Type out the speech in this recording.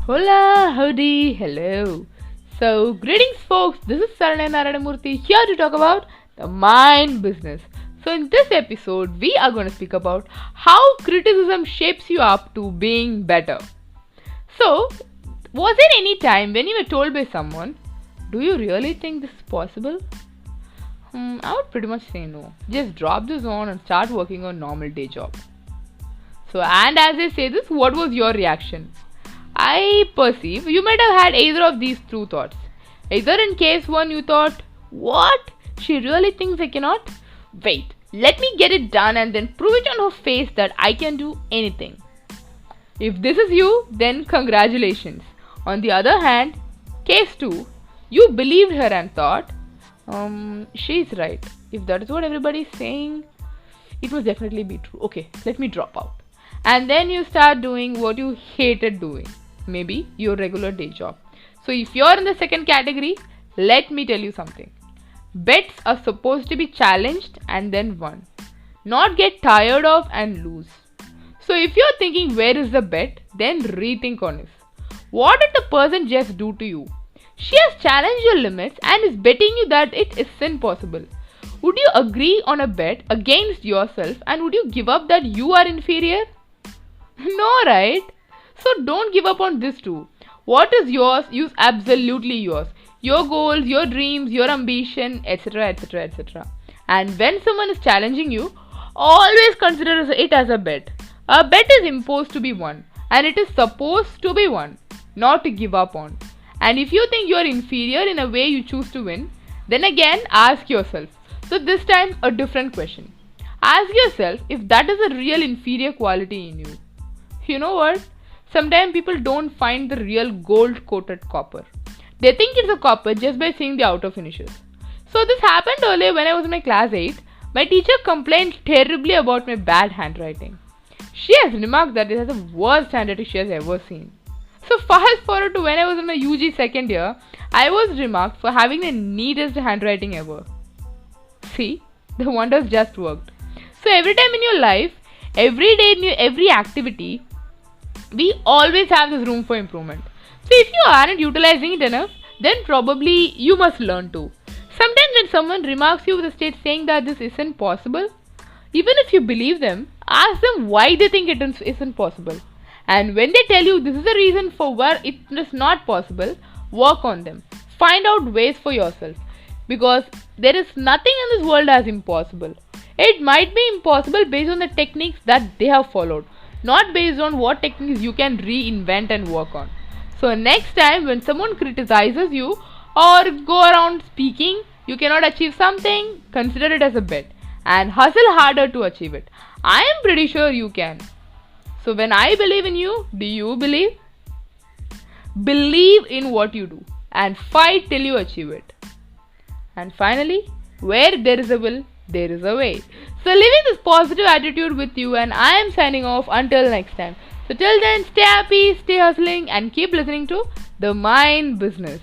Hola, howdy, hello. So, greetings folks, this is Saranay Narayanamurthy here to talk about the mind business. So, in this episode, we are going to speak about how criticism shapes you up to being better. So, was there any time when you were told by someone, do you really think this is possible? I would pretty much say no. Just drop this on and start working on normal day job. So, and as I say this, what was your reaction? I perceive you might have had either of these two thoughts. Either in case one you thought, what? She really thinks I cannot? Wait, let me get it done and then prove it on her face that I can do anything. If this is you, then congratulations. On the other hand, case 2, you believed her and thought, she's right. If that is what everybody is saying, it must definitely be true. Okay, let me drop out. And then you start doing what you hated doing. Maybe your regular day job. So if you're in the second category, let me tell you something. Bets are supposed to be challenged and then won. Not get tired of and lose. So if you're thinking where is the bet, then rethink on it. What did the person just do to you? She has challenged your limits and is betting you that it isn't possible. Would you agree on a bet against yourself and would you give up that you are inferior? No, right? So don't give up on this too. What is yours is absolutely yours. Your goals, your dreams, your ambition, etc., etc., etc. And when someone is challenging you, always consider it as a bet. A bet is imposed to be won, and it is supposed to be won, not to give up on. And if you think you are inferior in a way you choose to win, then again ask yourself. So this time a different question. Ask yourself if that is a real inferior quality in you. You know what? Sometimes people don't find the real gold coated copper. They think it's a copper just by seeing the outer finishes. So this happened earlier when I was in my class 8. My teacher complained terribly about my bad handwriting. She has remarked that it has the worst handwriting she has ever seen. So fast forward to when I was in my UG second year, I was remarked for having the neatest handwriting ever. See, the wonders just worked. So every time in your life, every day in every activity, we always have this room for improvement. So if you aren't utilizing it enough, then probably you must learn to. Sometimes when someone remarks you with a state saying that this isn't possible, even if you believe them, ask them why they think it isn't possible. And when they tell you this is the reason for where it is not possible, work on them. Find out ways for yourself. Because there is nothing in this world as impossible. It might be impossible based on the techniques that they have followed, not based on what techniques you can reinvent and work on. So next time when someone criticizes you or go around speaking you cannot achieve something, consider it as a bet and hustle harder to achieve it. I am pretty sure you can. So when I believe in you, do you believe? Believe in what you do and fight till you achieve it. And finally, where there is a will, there is a way. So leaving this positive attitude with you and I am signing off until next time. So till then, stay happy, stay hustling and keep listening to The Mind Business.